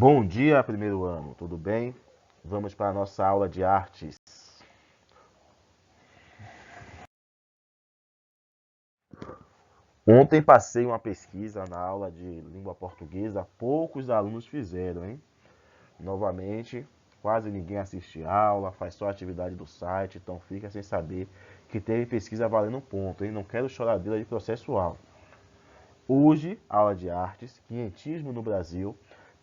Bom dia, primeiro ano, tudo bem? Vamos para a nossa aula de artes. Ontem passei uma pesquisa na aula de língua portuguesa, poucos alunos fizeram, hein? Novamente, quase ninguém assiste aula, faz só atividade do site, então fica sem saber que teve pesquisa valendo ponto, hein? Não quero choradeira de processual. Hoje, aula de artes, quinhentismo no Brasil,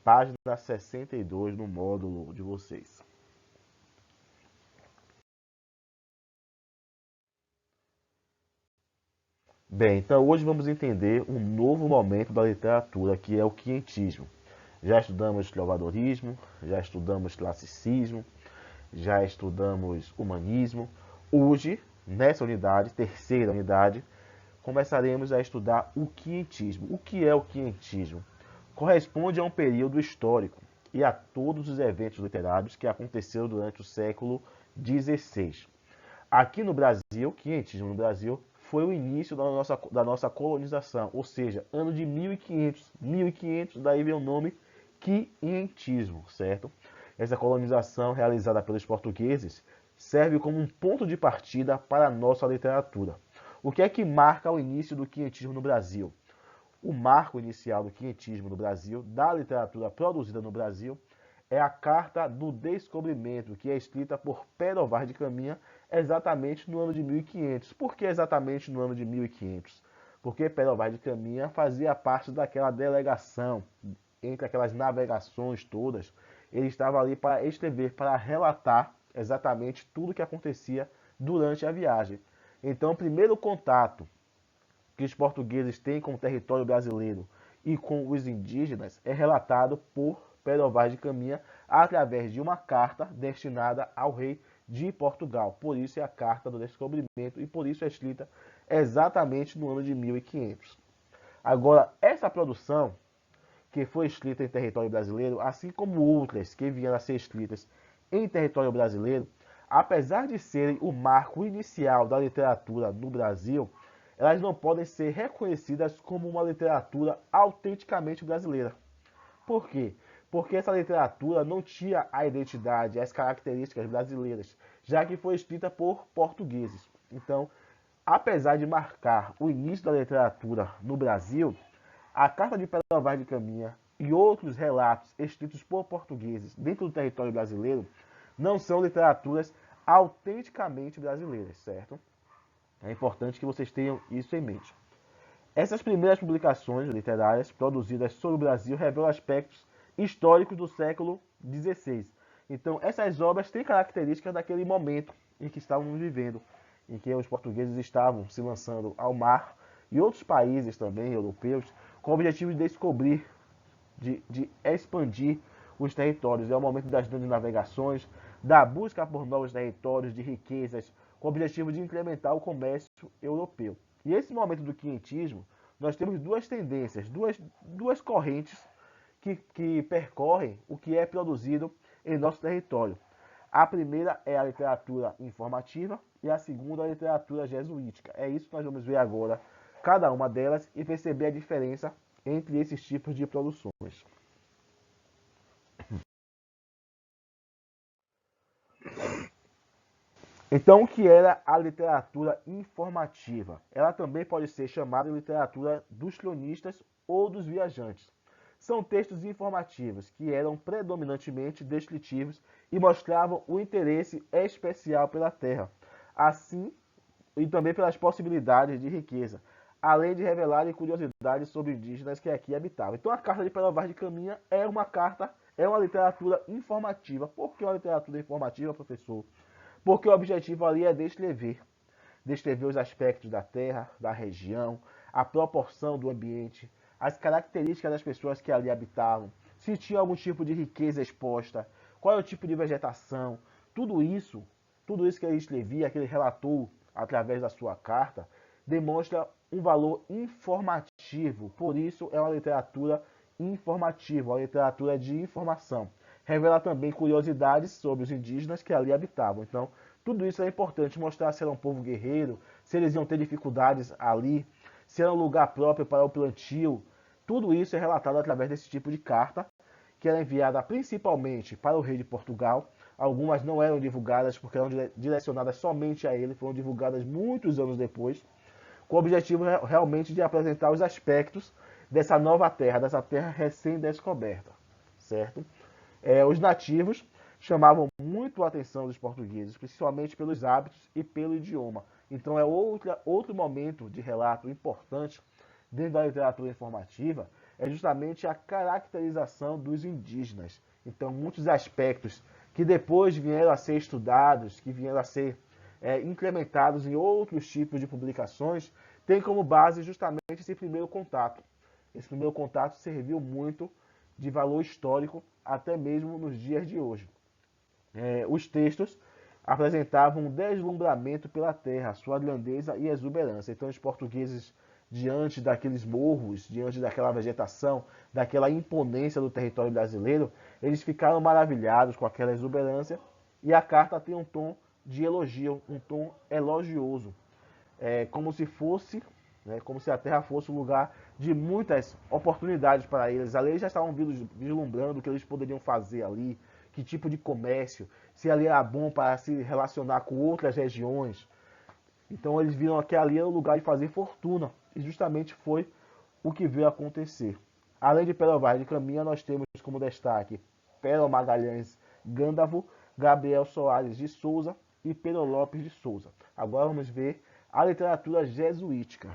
página 62 no módulo de vocês. Bem, então hoje vamos entender um novo momento da literatura, que é o quinhentismo. Já estudamos trovadorismo, já estudamos classicismo, já estudamos humanismo. Hoje, nessa unidade, terceira unidade, começaremos a estudar o quinhentismo. O que é o quinhentismo? Corresponde a um período histórico e a todos os eventos literários que aconteceram durante o século XVI. Aqui no Brasil, quinhentismo no Brasil, foi o início da nossa colonização, ou seja, ano de 1500. 1500, daí vem o nome quinhentismo, certo? Essa colonização realizada pelos portugueses serve como um ponto de partida para a nossa literatura. O que é que marca o início do quinhentismo no Brasil? O marco inicial do quinhentismo no Brasil, da literatura produzida no Brasil, é a Carta do Descobrimento, que é escrita por Pero Vaz de Caminha exatamente no ano de 1500. Por que exatamente no ano de 1500? Porque Pero Vaz de Caminha fazia parte daquela delegação, entre aquelas navegações todas. Ele estava ali para escrever, para relatar exatamente tudo o que acontecia durante a viagem. Então, o primeiro contato que os portugueses têm com o território brasileiro e com os indígenas é relatado por Pero Vaz de Caminha através de uma carta destinada ao rei de Portugal. Por isso é a Carta do Descobrimento e por isso é escrita exatamente no ano de 1500. Agora, essa produção que foi escrita em território brasileiro, assim como outras que vieram a ser escritas em território brasileiro, apesar de serem o marco inicial da literatura no Brasil, elas não podem ser reconhecidas como uma literatura autenticamente brasileira. Por quê? Porque essa literatura não tinha a identidade, as características brasileiras, já que foi escrita por portugueses. Então, apesar de marcar o início da literatura no Brasil, a Carta de Pero Vaz de Caminha e outros relatos escritos por portugueses dentro do território brasileiro não são literaturas autenticamente brasileiras, certo? É importante que vocês tenham isso em mente. Essas primeiras publicações literárias produzidas sobre o Brasil revelam aspectos históricos do século XVI. Então, essas obras têm características daquele momento em que estávamos vivendo, em que os portugueses estavam se lançando ao mar e outros países também europeus com o objetivo de descobrir, de expandir os territórios. É o momento das grandes navegações, da busca por novos territórios, de riquezas, com o objetivo de incrementar o comércio europeu. E esse momento do quinhentismo, nós temos duas tendências, duas correntes que percorrem o que é produzido em nosso território. A primeira é a literatura informativa e a segunda a literatura jesuítica. É isso que nós vamos ver agora, cada uma delas, e perceber a diferença entre esses tipos de produções. Então, o que era a literatura informativa? Ela também pode ser chamada de literatura dos cronistas ou dos viajantes. São textos informativos que eram predominantemente descritivos e mostravam o interesse especial pela terra, assim e também pelas possibilidades de riqueza, além de revelarem curiosidades sobre indígenas que aqui habitavam. Então, a Carta de Pero Vaz de Caminha é uma literatura informativa. Por que uma literatura informativa, professor? Porque o objetivo ali é descrever os aspectos da terra, da região, a proporção do ambiente, as características das pessoas que ali habitavam, se tinha algum tipo de riqueza exposta, qual é o tipo de vegetação, tudo isso que ele escrevia, que ele relatou através da sua carta, demonstra um valor informativo. Por isso é uma literatura informativa, uma literatura de informação. Revela também curiosidades sobre os indígenas que ali habitavam. Então, tudo isso é importante, mostrar se era um povo guerreiro, se eles iam ter dificuldades ali, se era um lugar próprio para o plantio. Tudo isso é relatado através desse tipo de carta que era enviada principalmente para o rei de Portugal. Algumas não eram divulgadas porque eram direcionadas somente a ele, foram divulgadas muitos anos depois, com o objetivo realmente de apresentar os aspectos dessa nova terra, dessa terra recém-descoberta, certo? Os nativos chamavam muito a atenção dos portugueses, principalmente pelos hábitos e pelo idioma. Então é outro momento de relato importante dentro da literatura informativa, é justamente a caracterização dos indígenas. Então muitos aspectos que depois vieram a ser estudados, que vieram a ser implementados em outros tipos de publicações, tem como base justamente esse primeiro contato. Esse primeiro contato serviu muito de valor histórico até mesmo nos dias de hoje. Os textos apresentavam um deslumbramento pela terra, sua grandeza e exuberância. Então os portugueses, diante daqueles morros, diante daquela vegetação, daquela imponência do território brasileiro, eles ficaram maravilhados com aquela exuberância, e a carta tem um tom de elogio, um tom elogioso, como se fosse, como se a terra fosse um lugar de muitas oportunidades para eles. Ali eles já estavam vislumbrando o que eles poderiam fazer ali, que tipo de comércio, se ali era bom para se relacionar com outras regiões. Então eles viram que ali era o lugar de fazer fortuna, e justamente foi o que veio acontecer. Além de Pero Vaz de Caminha, nós temos como destaque Pero Magalhães Gândavo, Gabriel Soares de Souza e Pero Lopes de Souza. Agora vamos ver a literatura jesuítica.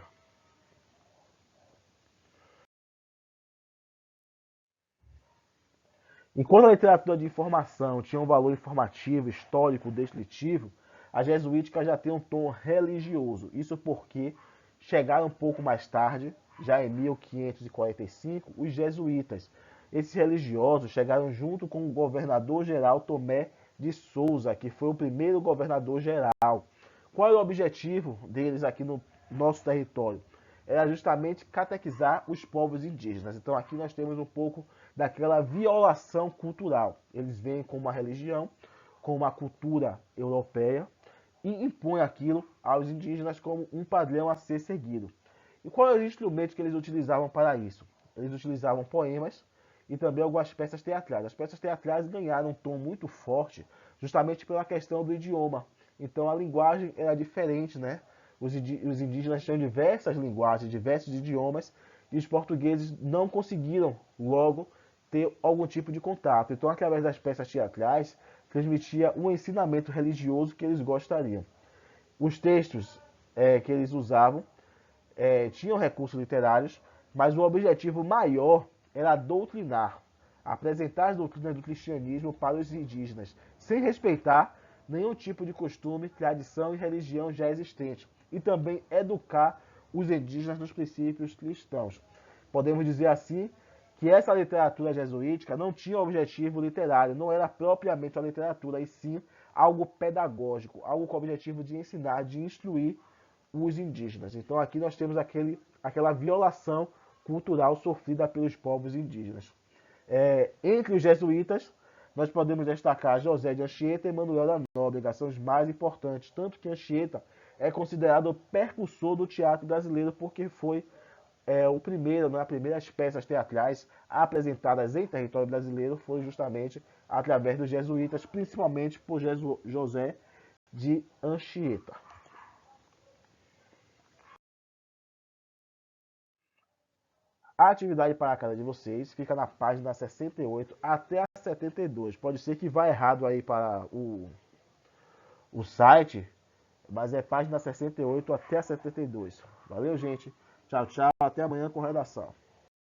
Enquanto a literatura de informação tinha um valor informativo, histórico, descritivo, a jesuítica já tem um tom religioso. Isso porque chegaram um pouco mais tarde, já em 1545, os jesuítas. Esses religiosos chegaram junto com o governador-geral Tomé de Souza, que foi o primeiro governador-geral. Qual era o objetivo deles aqui no nosso território? Era justamente catequizar os povos indígenas. Então aqui nós temos um pouco daquela violação cultural. Eles vêm com uma religião, com uma cultura europeia, e impõem aquilo aos indígenas como um padrão a ser seguido. E qual é o instrumento que eles utilizavam para isso? Eles utilizavam poemas e também algumas peças teatrais. As peças teatrais ganharam um tom muito forte justamente pela questão do idioma. Então a linguagem era diferente, né? Os indígenas tinham diversas linguagens, diversos idiomas, e os portugueses não conseguiram logo ter algum tipo de contato. Então, através das peças teatrais, transmitia um ensinamento religioso que eles gostariam. Os textos que eles usavam tinham recursos literários, mas o objetivo maior era doutrinar, apresentar as doutrinas do cristianismo para os indígenas, sem respeitar nenhum tipo de costume, tradição e religião já existente, e também educar os indígenas nos princípios cristãos. Podemos dizer assim que essa literatura jesuítica não tinha objetivo literário, não era propriamente a literatura, e sim algo pedagógico, algo com o objetivo de ensinar, de instruir os indígenas. Então aqui nós temos aquela violação cultural sofrida pelos povos indígenas. Entre os jesuítas, nós podemos destacar José de Anchieta e Manuel da Nóbrega, são os mais importantes, tanto que Anchieta é considerado o precursor do teatro brasileiro, porque foi o primeiro, as primeiras peças teatrais apresentadas em território brasileiro foi justamente através dos jesuítas, principalmente por José de Anchieta. A atividade para a casa de vocês fica na página 68 até a 72. Pode ser que vá errado aí para o site, mas é página 68 até a 72. Valeu, gente. Tchau, tchau. Até amanhã com redação.